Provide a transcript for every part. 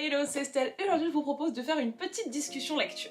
Hello, c'est Estelle et aujourd'hui je vous propose de faire une petite discussion lecture.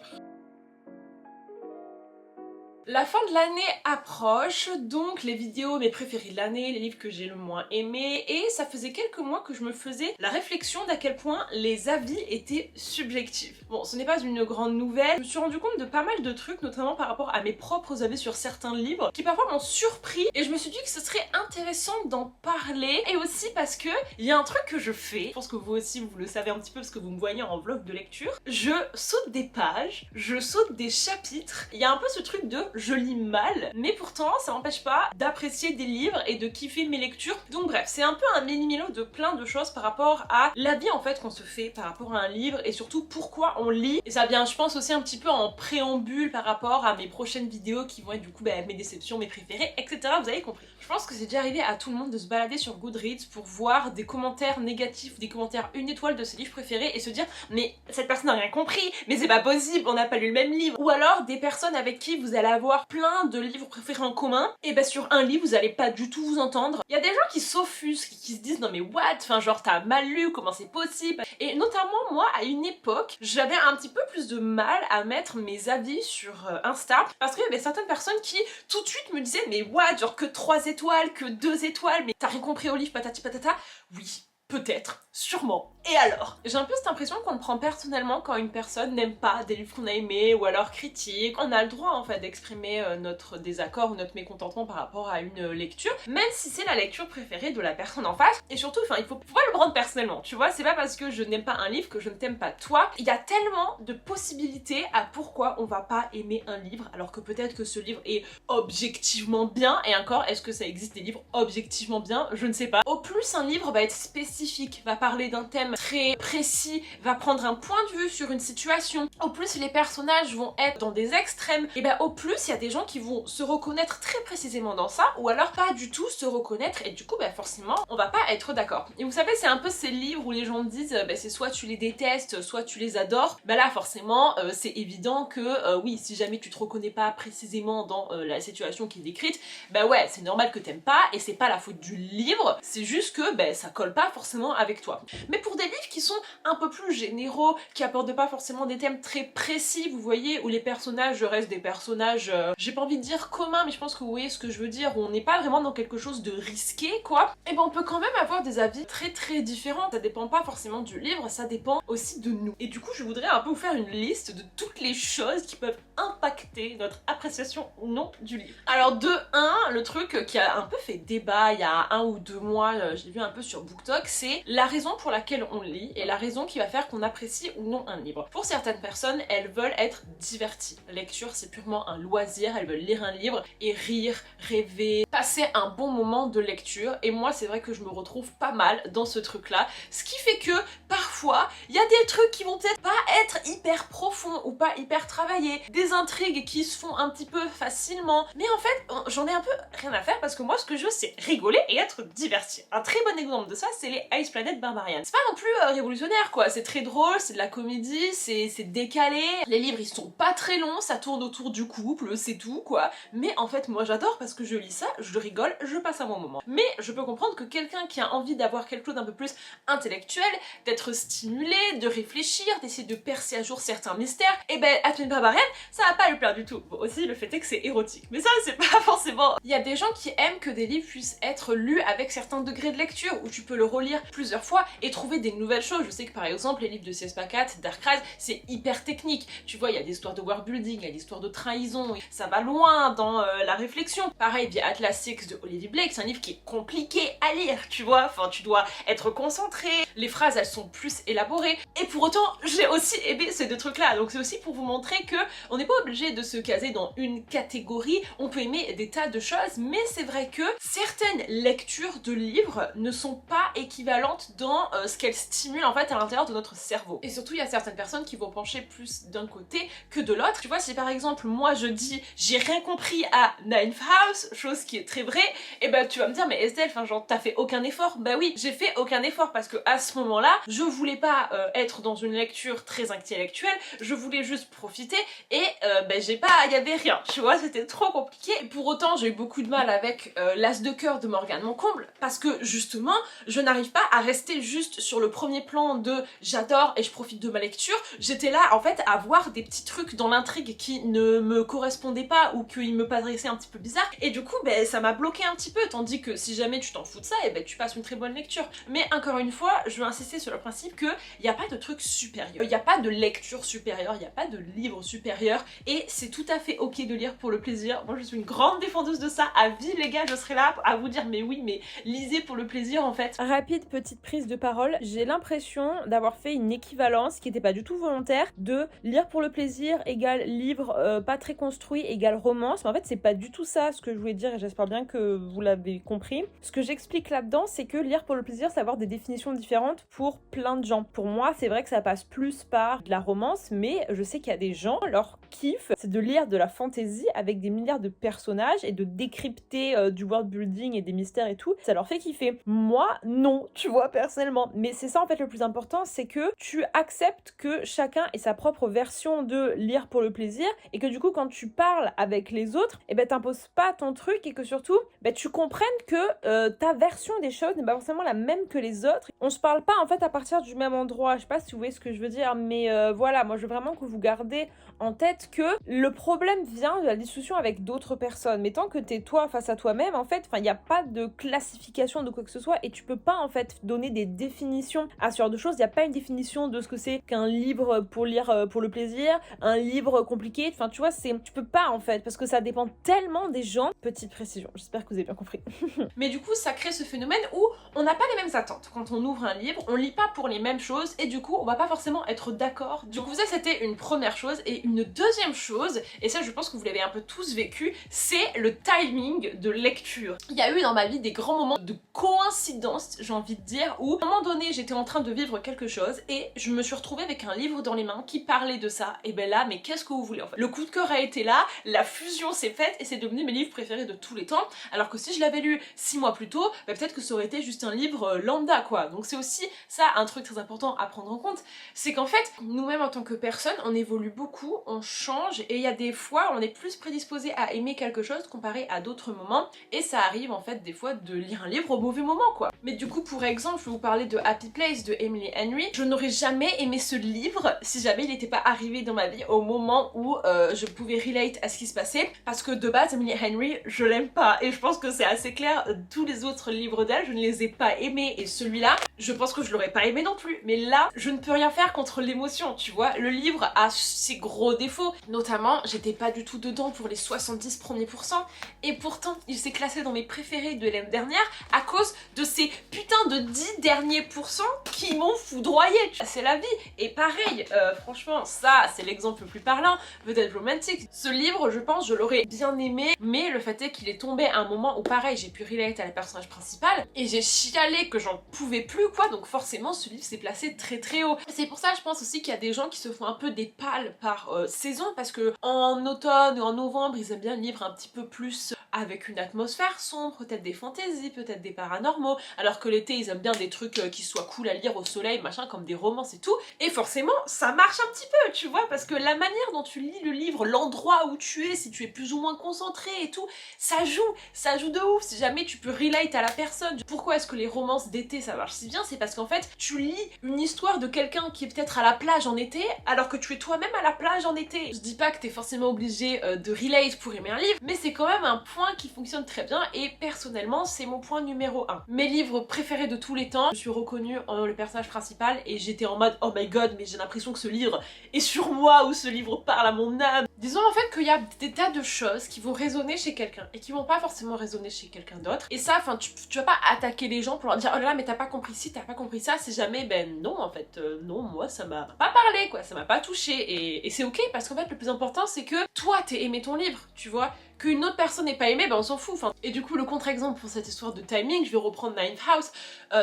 La fin de l'année approche, donc les vidéos mes préférées de l'année, les livres que j'ai le moins aimés, et ça faisait quelques mois que je me faisais la réflexion d'à quel point les avis étaient subjectifs. Bon, ce n'est pas une grande nouvelle, je me suis rendu compte de pas mal de trucs, notamment par rapport à mes propres avis sur certains livres, qui parfois m'ont surpris, et je me suis dit que ce serait intéressant d'en parler, et aussi parce que il y a un truc que je fais, je pense que vous aussi vous le savez un petit peu parce que vous me voyez en vlog de lecture, je saute des pages, je saute des chapitres, il y a un peu ce truc de je lis mal, mais pourtant ça m'empêche pas d'apprécier des livres et de kiffer mes lectures. Donc bref, c'est un peu un mini-mélo de plein de choses par rapport à l'avis en fait qu'on se fait par rapport à un livre et surtout pourquoi on lit. Et ça vient je pense aussi un petit peu en préambule par rapport à mes prochaines vidéos qui vont être du coup mes déceptions, mes préférés, etc. Vous avez compris. Je pense que c'est déjà arrivé à tout le monde de se balader sur Goodreads pour voir des commentaires négatifs, des commentaires une étoile de ses livres préférés et se dire mais cette personne n'a rien compris, mais c'est pas possible, on n'a pas lu le même livre. Ou alors des personnes avec qui vous allez avoir plein de livres préférés en commun, et bah sur un livre vous allez pas du tout vous entendre. Il y a des gens qui s'offusquent, qui se disent non mais what, enfin genre t'as mal lu, comment c'est possible. Et notamment moi à une époque j'avais un petit peu plus de mal à mettre mes avis sur Insta parce qu'il y avait certaines personnes qui tout de suite me disaient mais what, genre que 3 étoiles, que 2 étoiles, mais t'as rien compris au livre, patati patata. Oui, peut-être, sûrement. Et alors? J'ai un peu cette impression qu'on le prend personnellement quand une personne n'aime pas des livres qu'on a aimés ou alors critique. On a le droit en fait d'exprimer notre désaccord ou notre mécontentement par rapport à une lecture, même si c'est la lecture préférée de la personne en face. Et surtout, enfin, il faut pas le prendre personnellement, tu vois? C'est pas parce que je n'aime pas un livre que je ne t'aime pas toi. Il y a tellement de possibilités à pourquoi on va pas aimer un livre, alors que peut-être que ce livre est objectivement bien, et encore, est-ce que ça existe des livres objectivement bien? Je ne sais pas. Au plus, un livre va être spécifique, va parler d'un thème très précis, va prendre un point de vue sur une situation, au plus les personnages vont être dans des extrêmes, et ben au plus il y a des gens qui vont se reconnaître très précisément dans ça, ou alors pas du tout se reconnaître, et du coup ben forcément on va pas être d'accord. Et vous savez, c'est un peu ces livres où les gens disent ben c'est soit tu les détestes, soit tu les adores. Ben là forcément c'est évident que oui, si jamais tu te reconnais pas précisément dans la situation qui est décrite, ben ouais, c'est normal que t'aimes pas, et c'est pas la faute du livre, c'est juste que ben ça colle pas forcément avec toi. Mais pour des livres qui sont un peu plus généraux, qui abordent pas forcément des thèmes très précis, vous voyez, où les personnages restent des personnages, j'ai pas envie de dire communs, mais je pense que vous voyez ce que je veux dire, où on n'est pas vraiment dans quelque chose de risqué, quoi, et ben on peut quand même avoir des avis très très différents. Ça dépend pas forcément du livre, ça dépend aussi de nous. Et du coup, je voudrais un peu vous faire une liste de toutes les choses qui peuvent impacter notre appréciation ou non du livre. Alors de 1, le truc qui a un peu fait débat il y a 1 ou 2 mois, j'ai vu un peu sur BookTok, c'est la raison pour laquelle on lit et la raison qui va faire qu'on apprécie ou non un livre. Pour certaines personnes, elles veulent être diverties. La lecture, c'est purement un loisir, elles veulent lire un livre et rire, rêver, passer un bon moment de lecture. Et moi, c'est vrai que je me retrouve pas mal dans ce truc-là, ce qui fait que parfois, il y a des trucs qui vont peut-être pas être hyper profonds ou pas hyper travaillés, des intrigues qui se font un petit peu facilement, mais en fait, j'en ai un peu rien à faire parce que moi, ce que je veux, c'est rigoler et être diverti. Un très bon exemple de ça, c'est les Ice Planet Barbarian. C'est pas non plus révolutionnaire quoi, c'est très drôle, c'est de la comédie, c'est décalé, les livres ils sont pas très longs, ça tourne autour du couple, c'est tout quoi, mais en fait moi j'adore parce que je lis ça, je rigole, je passe un bon moment. Mais je peux comprendre que quelqu'un qui a envie d'avoir quelque chose d'un peu plus intellectuel, d'être stimulé, de réfléchir, d'essayer de percer à jour certains mystères, et ben Ice Planet Barbarian, ça va pas lui plaire du tout. Bon aussi le fait est que c'est érotique, mais ça c'est pas forcément... Il y a des gens qui aiment que des livres puissent être lus avec certains degrés de lecture, où tu peux le relire plusieurs fois et trouver des nouvelles choses. Je sais que par exemple les livres de C.S. Pacat, Dark Rise, c'est hyper technique. Tu vois, il y a des histoires de world building, il y a des histoires de trahison, ça va loin dans la réflexion. Pareil, via Atlas Six de Olivia Blake, c'est un livre qui est compliqué à lire, tu vois, enfin tu dois être concentré, les phrases elles sont plus élaborées, et pour autant j'ai aussi aimé ces deux trucs là, donc c'est aussi pour vous montrer que on n'est pas obligé de se caser dans une catégorie, on peut aimer des tas de choses, mais c'est vrai que certaines lectures de livres ne sont pas équivalentes dans ce qu'elles stimulent en fait à l'intérieur de notre cerveau. Et surtout il y a certaines personnes qui vont pencher plus d'un côté que de l'autre. Tu vois, si par exemple moi je dis j'ai rien compris à Ninth House, chose qui est très vraie, et tu vas me dire mais Estelle, enfin genre t'as fait aucun effort. Bah oui, j'ai fait aucun effort parce que à ce moment-là je voulais voulais pas être dans une lecture très intellectuelle, je voulais juste profiter et il y avait rien, tu vois, c'était trop compliqué. Et pour autant, j'ai eu beaucoup de mal avec l'As de cœur de Morgane Moncomble parce que justement, je n'arrive pas à rester juste sur le premier plan de j'adore et je profite de ma lecture. J'étais là en fait à voir des petits trucs dans l'intrigue qui ne me correspondaient pas ou qui me paraissaient un petit peu bizarres et du coup ça m'a bloqué un petit peu, tandis que si jamais tu t'en fous de ça, tu passes une très bonne lecture. Mais encore une fois, je veux insister sur le principe qu'il n'y a pas de truc supérieur, il n'y a pas de lecture supérieure, il n'y a pas de livre supérieur et c'est tout à fait ok de lire pour le plaisir. Moi je suis une grande défendeuse de ça, à vie les gars, je serai là à vous dire mais oui, mais lisez pour le plaisir en fait. Rapide petite prise de parole, j'ai l'impression d'avoir fait une équivalence qui n'était pas du tout volontaire de lire pour le plaisir égale livre pas très construit égale romance, mais en fait c'est pas du tout ça ce que je voulais dire et j'espère bien que vous l'avez compris. Ce que j'explique là-dedans, c'est que lire pour le plaisir, c'est avoir des définitions différentes pour plein de gens. Pour moi, c'est vrai que ça passe plus par de la romance, mais je sais qu'il y a des gens, leur kiff, c'est de lire de la fantasy avec des milliards de personnages et de décrypter du world building et des mystères et tout. Ça leur fait kiffer. Moi, non, tu vois, personnellement. Mais c'est ça en fait le plus important, c'est que tu acceptes que chacun ait sa propre version de lire pour le plaisir et que du coup, quand tu parles avec les autres, t'imposes pas ton truc et que surtout, tu comprennes que ta version des choses n'est pas forcément la même que les autres. On se parle pas en fait à partir du même endroit. Je sais pas si vous voyez ce que je veux dire, mais voilà, moi je veux vraiment que vous gardez en tête que le problème vient de la discussion avec d'autres personnes. Mais tant que t'es toi face à toi-même, en fait, il n'y a pas de classification de quoi que ce soit et tu peux pas en fait donner des définitions à ce genre de choses. Il n'y a pas une définition de ce que c'est qu'un livre pour lire pour le plaisir, un livre compliqué. Enfin, tu vois, tu peux pas en fait parce que ça dépend tellement des gens. Petite précision, j'espère que vous avez bien compris. Mais du coup, ça crée ce phénomène où on n'a pas les mêmes attentes. Quand on ouvre un livre, on lit pas pour les mêmes choses et du coup, on va pas forcément être d'accord. Du coup, ça c'était une première chose et une deuxième chose, et ça je pense que vous l'avez un peu tous vécu, c'est le timing de lecture. Il y a eu dans ma vie des grands moments de coïncidence, j'ai envie de dire, où à un moment donné, j'étais en train de vivre quelque chose et je me suis retrouvée avec un livre dans les mains qui parlait de ça. Et ben là, mais qu'est-ce que vous voulez en fait? Le coup de cœur a été là, la fusion s'est faite et c'est devenu mes livres préférés de tous les temps. Alors que si je l'avais lu 6 mois plus tôt, peut-être que ça aurait été juste un livre lambda quoi. Donc c'est aussi ça un truc très important à prendre en compte, c'est qu'en fait, nous-mêmes en tant que personne, on évolue beaucoup, on change et il y a des fois on est plus prédisposé à aimer quelque chose comparé à d'autres moments et ça arrive en fait des fois de lire un livre au mauvais moment quoi. Mais du coup pour exemple, je vais vous parler de Happy Place de Emily Henry. Je n'aurais jamais aimé ce livre si jamais il n'était pas arrivé dans ma vie au moment où je pouvais relate à ce qui se passait parce que de base Emily Henry je l'aime pas et je pense que c'est assez clair, tous les autres livres d'elle je ne les ai pas aimés et celui-là je pense que je l'aurais pas aimé non plus, mais là je ne peux rien faire contre l'émotion, tu vois. Le livre a ses gros défauts, notamment j'étais pas du tout dedans pour les 70 premiers pourcents et pourtant il s'est classé dans mes préférés de l'année dernière à cause de ces putains de 10 derniers pourcents qui m'ont foudroyé. C'est la vie. Et pareil, franchement ça c'est l'exemple le plus parlant, The Dead Romantic. Ce livre je pense je l'aurais bien aimé, mais le fait est qu'il est tombé à un moment où pareil j'ai pu relate à la personnage principale et j'ai chialé que j'en pouvais plus quoi, donc forcément ce livre s'est placé très très haut. C'est pour ça je pense aussi qu'il y a des gens qui se font un peu des pales par saison parce que en automne ou en novembre ils aiment bien le livre un petit peu plus avec une atmosphère sombre, peut-être des fantaisies, peut-être des paranormaux, alors que l'été ils aiment bien des trucs qui soient cool à lire au soleil, machin, comme des romances et tout, et forcément ça marche un petit peu, tu vois, parce que la manière dont tu lis le livre, l'endroit où tu es, si tu es plus ou moins concentré et tout, ça joue de ouf, si jamais tu peux relate à la personne. Pourquoi est-ce que les romances d'été ça marche si bien? C'est parce qu'en fait tu lis une histoire de quelqu'un qui est peut-être à la plage en été, alors que tu es toi-même à la plage en été. Je dis pas que t'es forcément obligé de relate pour aimer un livre, mais c'est quand même un point qui fonctionne très bien et personnellement c'est mon point numéro 1. Mes livres préférés de tous les temps, je suis reconnue en le personnage principal et j'étais en mode oh my god mais j'ai l'impression que ce livre est sur moi ou ce livre parle à mon âme. Disons en fait qu'il y a des tas de choses qui vont résonner chez quelqu'un et qui vont pas forcément résonner chez quelqu'un d'autre, et ça enfin tu vas pas attaquer les gens pour leur dire oh là là mais t'as pas compris ci, t'as pas compris ça, c'est jamais ben non en fait non, moi ça m'a pas parlé quoi, ça m'a pas touché et c'est ok parce qu'en fait le plus important c'est que toi t'aies aimé ton livre, tu vois, qu'une autre personne n'ait pas aimé, ben on s'en fout. Enfin, et du coup, le contre-exemple pour cette histoire de timing, je vais reprendre Ninth House.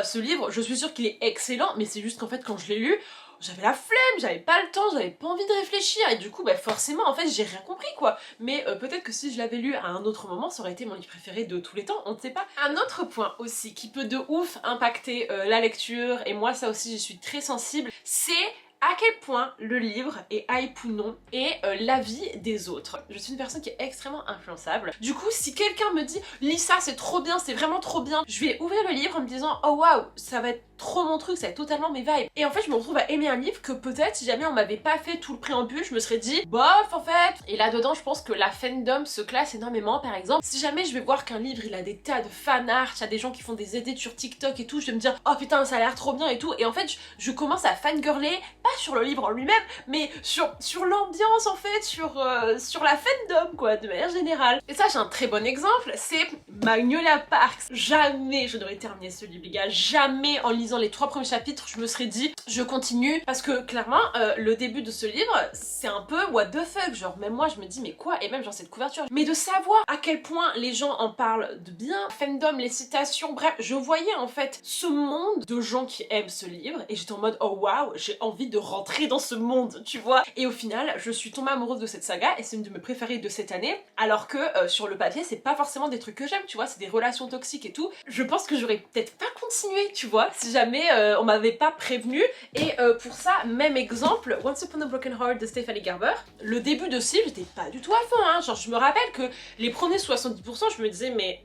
Ce livre, je suis sûre qu'il est excellent, mais c'est juste qu'en fait, quand je l'ai lu, j'avais la flemme, j'avais pas le temps, j'avais pas envie de réfléchir et du coup bah forcément en fait j'ai rien compris quoi. Mais peut-être que si je l'avais lu à un autre moment ça aurait été mon livre préféré de tous les temps, on ne sait pas. Un autre point aussi qui peut de ouf impacter la lecture, et moi ça aussi j'y suis très sensible, c'est à quel point le livre est hype ou non et l'avis des autres. Je suis une personne qui est extrêmement influençable. Du coup, si quelqu'un me dit « lis ça, c'est trop bien, c'est vraiment trop bien », je vais ouvrir le livre en me disant « oh waouh, ça va être trop mon truc, ça va être totalement mes vibes ». Et en fait, je me retrouve à aimer un livre que peut-être si jamais on m'avait pas fait tout le préambule, je me serais dit « bof en fait ». Et là-dedans, je pense que la fandom se classe énormément. Par exemple, si jamais je vais voir qu'un livre, il a des tas de fan art, il y a des gens qui font des edits sur TikTok et tout, je vais me dire « oh putain, ça a l'air trop bien et tout ». Et en fait, je commence à fangirler, pas sur le livre en lui-même, mais sur l'ambiance en fait, sur la fandom quoi, de manière générale. Et ça j'ai un très bon exemple, c'est Magnolia Parks. Jamais je n'aurais terminé ce livre les gars, jamais en lisant les 3 premiers chapitres je me serais dit je continue, parce que clairement le début de ce livre c'est un peu what the fuck, genre même moi je me dis mais quoi, et même genre cette couverture, mais de savoir à quel point les gens en parlent de bien, fandom, les citations, bref, je voyais en fait ce monde de gens qui aiment ce livre et j'étais en mode oh waouh, j'ai envie de rentrer dans ce monde, tu vois. Et au final, je suis tombée amoureuse de cette saga et c'est une de mes préférées de cette année, alors que sur le papier, c'est pas forcément des trucs que j'aime, tu vois, c'est des relations toxiques et tout. Je pense que j'aurais peut-être pas continué, tu vois, si jamais on m'avait pas prévenu. Et pour ça, même exemple, Once Upon a Broken Heart de Stephanie Garber, le début de ce livre, j'étais pas du tout à fond, hein. Genre je me rappelle que les premiers 70%, je me disais mais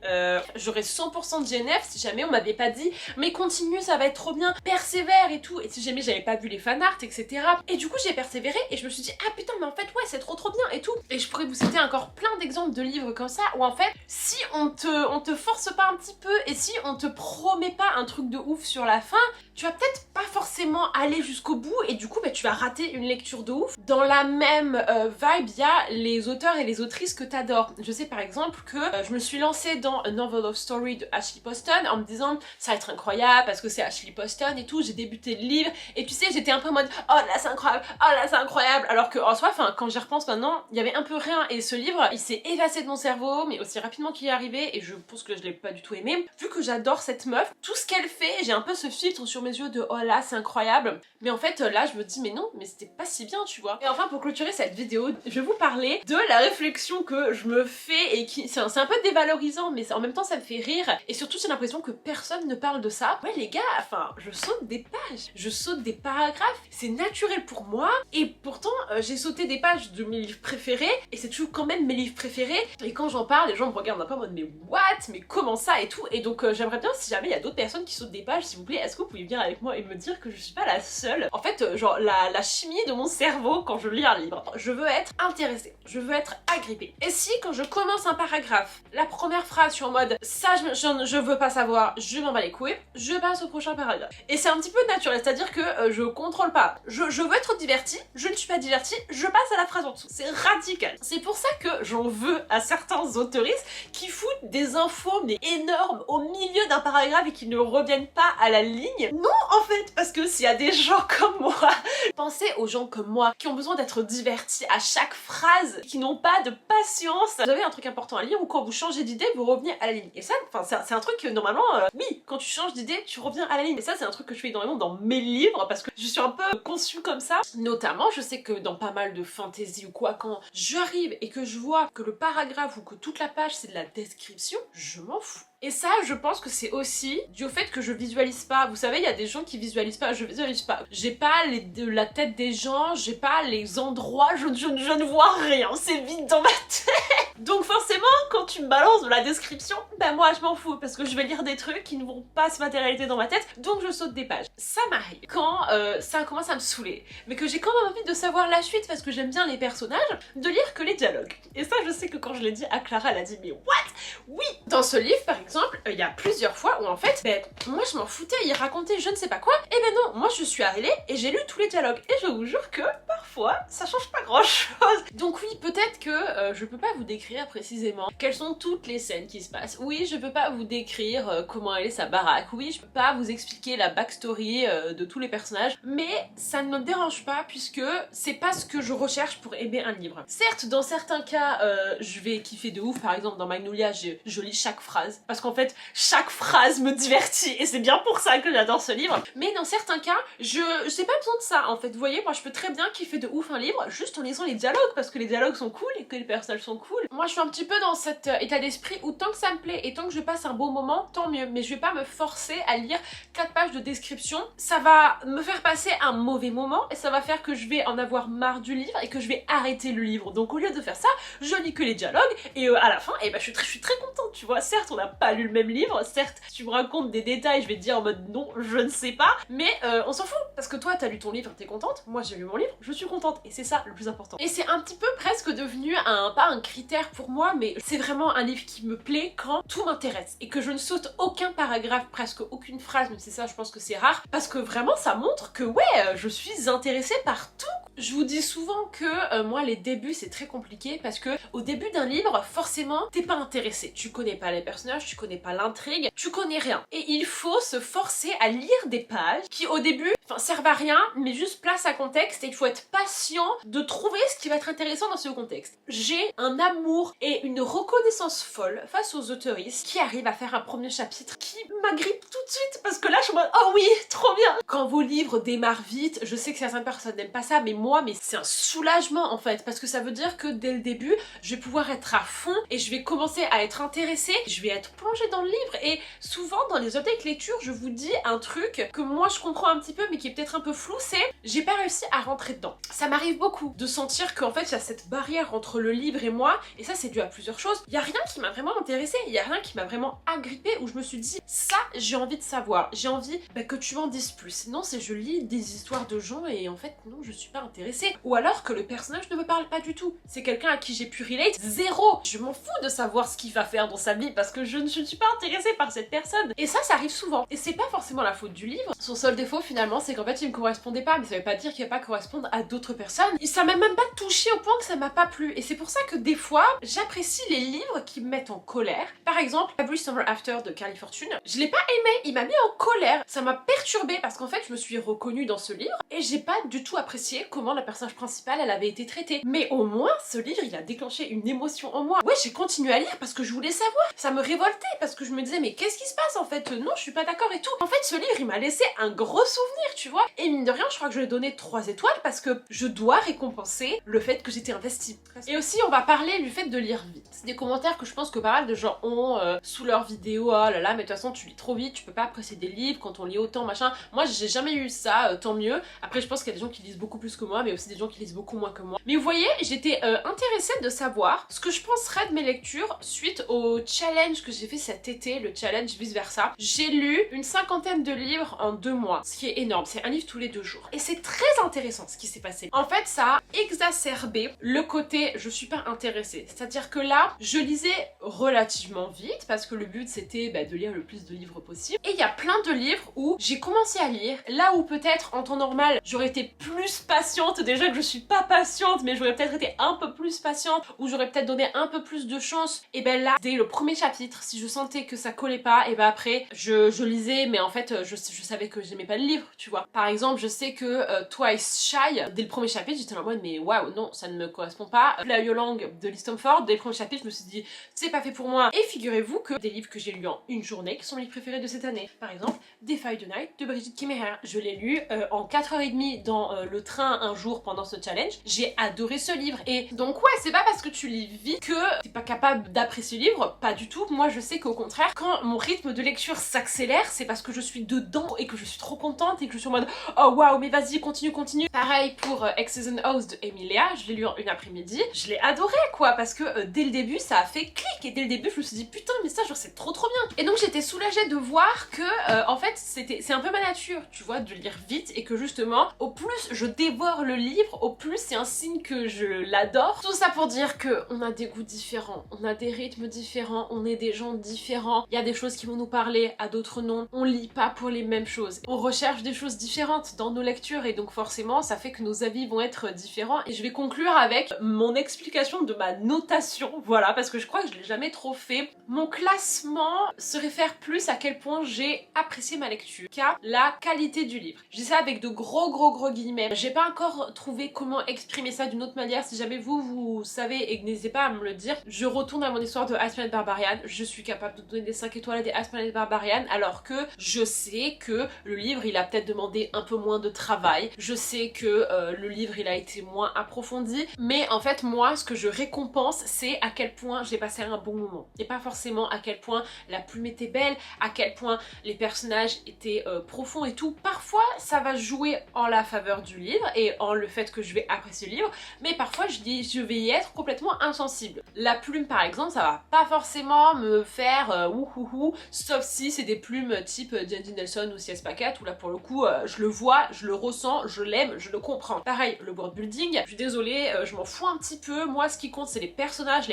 j'aurais 100% de GNF si jamais on m'avait pas dit mais continue, ça va être trop bien, persévère et tout, et si jamais j'avais pas vu les fanarts, etc. Et du coup j'ai persévéré et je me suis dit ah putain mais en fait ouais c'est trop bien et tout. Et je pourrais vous citer encore plein d'exemples de livres comme ça où en fait si on te force pas un petit peu et si on te promet pas un truc de ouf sur la fin, tu vas peut-être pas forcément aller jusqu'au bout et du coup bah, tu vas rater une lecture de ouf. Dans la même vibe, il y a les auteurs et les autrices que t'adores. Je sais par exemple que je me suis lancée dans A Novel of Story de Ashley Poston en me disant ça va être incroyable parce que c'est Ashley Poston et tout, j'ai débuté le livre et tu sais j'étais un peu en mode oh là c'est incroyable, oh là c'est incroyable, alors que en soi, enfin quand j'y repense maintenant, il y avait un peu rien et ce livre il s'est effacé de mon cerveau mais aussi rapidement qu'il est arrivé et je pense que je l'ai pas du tout aimé. Vu que j'adore cette meuf, tout ce qu'elle fait, j'ai un peu ce filtre sur mes yeux de oh là c'est incroyable, mais en fait là je me dis mais non, mais c'était pas si bien tu vois. Et enfin pour clôturer cette vidéo, je vais vous parler de la réflexion que je me fais et qui c'est un peu dévalorisant mais en même temps ça me fait rire et surtout j'ai l'impression que personne ne parle de ça. Ouais les gars, enfin je saute des pages, je saute des paragraphes, c'est naturel pour moi et pourtant j'ai sauté des pages de mes livres préférés et c'est toujours quand même mes livres préférés et quand j'en parle les gens me regardent un peu en mode mais what, mais comment ça et tout. Et donc j'aimerais bien si jamais il y a d'autres personnes qui sautent des pages, s'il vous plaît, est-ce que vous pouvez venir avec moi et me dire que je suis pas la seule. En fait genre la chimie de mon cerveau quand je lis un livre, je veux être intéressée, je veux être agrippée. Et si quand je commence un paragraphe, la première phrase je suis en mode ça je veux pas savoir, je m'en bats les couilles, je passe au prochain paragraphe. Et c'est un petit peu naturel, c'est-à-dire que je contrôle pas, je veux être divertie, je ne suis pas divertie, je passe à la phrase en dessous. C'est radical. C'est pour ça que j'en veux à certains autoristes qui foutent des infos mais énormes au milieu d'un paragraphe et qui ne reviennent pas à la ligne. Non en fait, parce que s'il y a des gens comme moi, pensez aux gens comme moi qui ont besoin d'être divertis à chaque phrase, qui n'ont pas de patience. Vous avez un truc important à lire ou quand vous changez d'idée, vous revenez à la ligne. Et ça, enfin c'est un truc que normalement, oui, quand tu changes d'idée, tu reviens à la ligne. Et ça c'est un truc que je fais énormément dans mes livres parce que je suis un peu conçue comme ça. Notamment, je sais que dans pas mal de fantasy ou quoi, quand j'arrive et que je vois que le paragraphe ou que toute la page c'est de la description, je m'en fous. Et ça, je pense que c'est aussi dû au fait que je visualise pas. Vous savez, il y a des gens qui visualisent pas, je visualise pas. J'ai pas la tête des gens, j'ai pas les endroits, je ne vois rien, c'est vide dans ma tête. Donc forcément, quand tu me balances de la description, ben moi je m'en fous parce que je vais lire des trucs qui ne vont pas se matérialiser dans ma tête, donc je saute des pages. Ça m'arrive quand ça commence à me saouler, mais que j'ai quand même envie de savoir la suite parce que j'aime bien les personnages, de lire que les dialogues. Et ça, je sais que quand je l'ai dit à Clara, elle a dit mais what? Oui. Dans ce livre, par exemple, il y a plusieurs fois où en fait, ben moi je m'en foutais, il racontait je ne sais pas quoi, et ben non, moi je suis arrivée et j'ai lu tous les dialogues. Et je vous jure que parfois ça change pas grand chose. Donc oui, peut-être que je peux pas vous décrire précisément quelles sont toutes les scènes qui se passent. Oui, je peux pas vous décrire comment elle est sa baraque. Oui, je peux pas vous expliquer la backstory de tous les personnages, mais ça ne me dérange pas puisque c'est pas ce que je recherche pour aimer un livre. Certes, dans certains cas, je vais kiffer de ouf. Par exemple, dans Magnolia, je lis chaque phrase parce qu'en fait, chaque phrase me divertit et c'est bien pour ça que j'adore ce livre. Mais dans certains cas, j'ai pas besoin de ça en fait. Vous voyez, moi je peux très bien kiffer de ouf un livre juste en lisant les dialogues parce que les dialogues sont cool et que les personnages sont cool. Moi je suis un petit peu dans cet état d'esprit où tant que ça me plaît et tant que je passe un bon moment, tant mieux. Mais je vais pas me forcer à lire 4 pages de description. Ça va me faire passer un mauvais moment et ça va faire que je vais en avoir marre du livre et que je vais arrêter le livre. Donc au lieu de faire ça, je lis que les dialogues et à la fin, je suis très contente, tu vois. Certes, on n'a pas lu le même livre, certes, si tu me racontes des détails, je vais te dire en mode non, je ne sais pas, mais on s'en fout parce que toi, t'as lu ton livre, t'es contente, moi j'ai lu mon livre, je suis contente et c'est ça le plus important. Et c'est un petit peu presque devenu pas un critère pour moi, mais c'est vraiment un livre qui me plaît quand tout m'intéresse et que je ne saute aucun paragraphe, presque aucune phrase, même si ça je pense que c'est rare, parce que vraiment ça montre que ouais, je suis intéressée par tout. Je vous dis souvent que moi les débuts c'est très compliqué parce que au début d'un livre forcément t'es pas intéressé, tu connais pas les personnages, tu connais pas l'intrigue, tu connais rien et il faut se forcer à lire des pages qui au début servent à rien mais juste place à contexte et il faut être patient de trouver ce qui va être intéressant dans ce contexte. J'ai un amour et une reconnaissance folle face aux autoristes qui arrivent à faire un premier chapitre qui m'agrippe tout de suite parce que là je suis en mode oh oui trop bien. Quand vos livres démarrent vite, je sais que certaines personnes n'aiment pas ça mais c'est un soulagement en fait parce que ça veut dire que dès le début je vais pouvoir être à fond et je vais commencer à être intéressée, je vais être plongée dans le livre et souvent dans les updates lecture je vous dis un truc que moi je comprends un petit peu mais qui est peut-être un peu flou, c'est j'ai pas réussi à rentrer dedans. Ça m'arrive beaucoup de sentir qu'en fait il y a cette barrière entre le livre et moi et ça c'est dû à plusieurs choses. Il y a rien qui m'a vraiment intéressée, il y a rien qui m'a vraiment agrippée où je me suis dit ça j'ai envie de savoir, j'ai envie que tu m'en dises plus. Sinon c'est je lis des histoires de gens et en fait non je suis pas intéressée. Ou alors que le personnage ne me parle pas du tout. C'est quelqu'un à qui j'ai pu relate, zéro. Je m'en fous de savoir ce qu'il va faire dans sa vie parce que je ne suis pas intéressée par cette personne. Et ça arrive souvent. Et c'est pas forcément la faute du livre. Son seul défaut finalement c'est qu'en fait il me correspondait pas. Mais ça veut pas dire qu'il va pas correspondre à d'autres personnes. Ça m'a même pas touché au point que ça m'a pas plu. Et c'est pour ça que des fois j'apprécie les livres qui me mettent en colère. Par exemple, Every Summer After de Carly Fortune. Je l'ai pas aimé, il m'a mis en colère. Ça m'a perturbée parce qu'en fait je me suis reconnue dans ce livre et j'ai pas du tout apprécié comment la personnage principale elle avait été traitée. Mais au moins ce livre il a déclenché une émotion en moi. Ouais, j'ai continué à lire parce que je voulais savoir. Ça me révoltait parce que je me disais mais qu'est-ce qui se passe en fait? Non, je suis pas d'accord et tout. En fait ce livre il m'a laissé un gros souvenir, tu vois. Et mine de rien je crois que je lui ai donné 3 étoiles parce que je dois récompenser le fait que j'étais investie. Et aussi on va parler du fait de lire vite. C'est des commentaires que je pense que pas mal de gens ont sous leurs vidéos. Oh là là mais de toute façon tu lis trop vite, tu peux pas apprécier des livres quand on lit autant machin. Moi j'ai jamais eu ça, tant mieux. Après je pense qu'il y a des gens qui lisent beaucoup plus que moi mais aussi des gens qui lisent beaucoup moins que moi. Mais vous voyez, j'étais intéressée de savoir ce que je penserais de mes lectures suite au challenge que j'ai fait cet été, le challenge vice versa. J'ai lu une 50aine de livres en 2 mois, ce qui est énorme, c'est un livre tous les 2 jours. Et c'est très intéressant ce qui s'est passé. En fait, ça a exacerbé le côté je suis pas intéressée. C'est-à-dire que là, je lisais relativement vite parce que le but c'était de lire le plus de livres possible. Et il y a plein de livres où j'ai commencé à lire, là où peut-être en temps normal j'aurais été plus patiente, déjà que je suis pas patiente mais j'aurais peut-être été un peu plus patiente ou j'aurais peut-être donné un peu plus de chance. Et là, dès le premier chapitre, si je sentais que ça collait pas, et après je lisais mais en fait je savais que j'aimais pas le livre, tu vois. Par exemple, je sais que Twice Shy, dès le premier chapitre, j'étais en mode mais waouh, non, ça ne me correspond pas. Fly Along de Lee Stamford, dès le premier chapitre, je me suis dit c'est pas fait pour moi. Et figurez-vous que des livres que j'ai lus en une journée qui sont mes livres préférés de cette année. Par exemple, Defy the Night de Brigitte Kimmerer. Je l'ai lu en 4h30 dans le train un jour pendant ce challenge. J'ai adoré ce livre. Et donc ouais, c'est pas parce que tu lis vite que t'es pas capable d'apprécier le livre, pas du tout. Moi je sais qu'au contraire, quand mon rythme de lecture s'accélère, c'est parce que je suis dedans et que je suis trop contente et que je suis en mode oh waouh mais vas-y continue. Pareil pour X's and O's de Emilia, je l'ai lu en une après-midi. Je l'ai adoré quoi parce que dès le début ça a fait clic et dès le début je me suis dit putain mais ça genre c'est trop bien. Et donc j'étais soulagée de voir que en fait c'est un peu ma nature tu vois de lire vite et que justement au plus je dévore j'adore le livre, au plus c'est un signe que je l'adore. Tout ça pour dire que on a des goûts différents, on a des rythmes différents, on est des gens différents. Il y a des choses qui vont nous parler, à d'autres non. On lit pas pour les mêmes choses. On recherche des choses différentes dans nos lectures et donc forcément ça fait que nos avis vont être différents. Et je vais conclure avec mon explication de ma notation, voilà, parce que je crois que je l'ai jamais trop fait. Mon classement se réfère plus à quel point j'ai apprécié ma lecture qu'à la qualité du livre. Je dis ça avec de gros guillemets. J'ai pas encore trouvé comment exprimer ça d'une autre manière. Si jamais vous savez, et n'hésitez pas à me le dire, je retourne à mon histoire de Ice Planet Barbarian. Je suis capable de donner des 5 étoiles à des Ice Planet Barbarian alors que je sais que le livre il a peut-être demandé un peu moins de travail. Je sais que le livre il a été moins approfondi, mais en fait moi ce que je récompense c'est à quel point j'ai passé un bon moment et pas forcément à quel point la plume était belle, à quel point les personnages étaient profonds et tout. Parfois ça va jouer en la faveur du livre et en le fait que je vais apprécier le livre, mais parfois je vais y être complètement insensible. La plume par exemple ça va pas forcément me faire ouhouhou, sauf si c'est des plumes type Jandy Nelson ou C.S. Pacat où là pour le coup je le vois, je le ressens, je l'aime, je le comprends. Pareil, le world building, je suis désolée, je m'en fous un petit peu, moi ce qui compte c'est les personnages.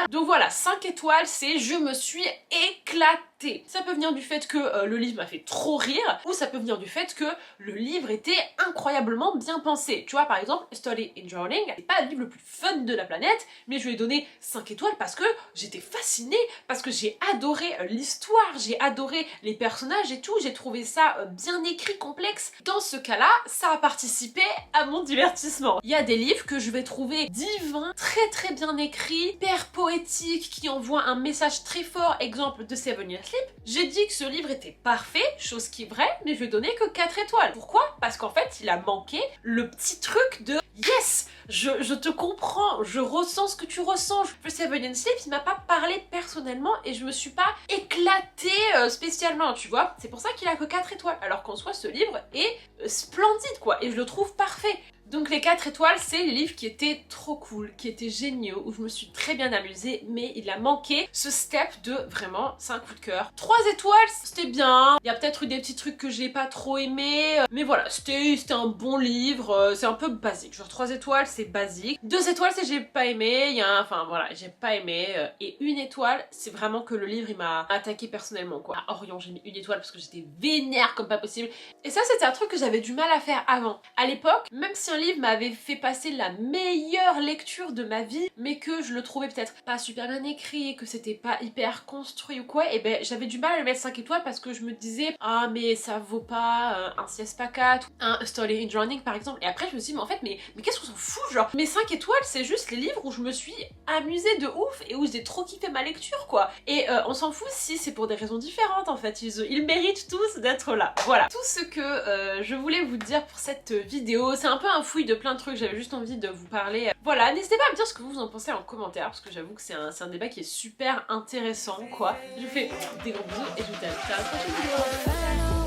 Donc voilà, 5 étoiles c'est je me suis éclatée. Ça peut venir du fait que le livre m'a fait trop rire, ou ça peut venir du fait que le livre était incroyablement bien pensé. Tu vois par exemple, Study in Journaling, c'est pas le livre le plus fun de la planète, mais je lui ai donné 5 étoiles parce que j'étais fascinée, parce que j'ai adoré l'histoire, j'ai adoré les personnages et tout, j'ai trouvé ça bien écrit, complexe. Dans ce cas-là, ça a participé à mon divertissement. Il y a des livres que je vais trouver divins, très bien écrits, hyper poétiques, qui envoient un message très fort, exemple de Seven Years Sleep. J'ai dit que ce livre était parfait, chose qui est vraie, mais je lui ai donné que 4 étoiles. Pourquoi? Parce qu'en fait, il a manqué le petit truc de yes, je te comprends, je ressens ce que tu ressens. Le Seven Years Sleep, il m'a pas parlé personnellement et je me suis pas éclatée spécialement, tu vois. C'est pour ça qu'il a que 4 étoiles, alors qu'en soi, ce livre est splendide, quoi, et je le trouve parfait. Donc les 4 étoiles, c'est les livres qui étaient trop cool, qui étaient géniaux, où je me suis très bien amusée, mais il a manqué ce step de vraiment, c'est un coup de cœur. 3 étoiles, c'était bien, il y a peut-être eu des petits trucs que j'ai pas trop aimé, mais voilà, c'était un bon livre, c'est un peu basique, genre 3 étoiles c'est basique, 2 étoiles c'est j'ai pas aimé, enfin voilà, j'ai pas aimé, et 1 étoile, c'est vraiment que le livre il m'a attaqué personnellement quoi. À Orion j'ai mis 1 étoile parce que j'étais vénère comme pas possible, et ça c'était un truc que j'avais du mal à faire avant. À l'époque, même si un livre m'avait fait passer la meilleure lecture de ma vie, mais que je le trouvais peut-être pas super bien écrit, que c'était pas hyper construit ou quoi, et ben j'avais du mal à le mettre 5 étoiles parce que je me disais ah mais ça vaut pas un C.S. Pacat, un Study in Journaling par exemple, et après je me suis dit mais en fait mais qu'est-ce qu'on s'en fout, genre mes 5 étoiles c'est juste les livres où je me suis amusée de ouf et où j'ai trop kiffé ma lecture quoi, et on s'en fout si c'est pour des raisons différentes en fait, ils méritent tous d'être là. Voilà, tout ce que je voulais vous dire pour cette vidéo, c'est un peu un fouille de plein de trucs, j'avais juste envie de vous parler. Voilà, n'hésitez pas à me dire ce que vous en pensez en commentaire, parce que j'avoue que c'est un débat qui est super intéressant, quoi. Je vous fais des gros bisous et je vous dis à la prochaine vidéo.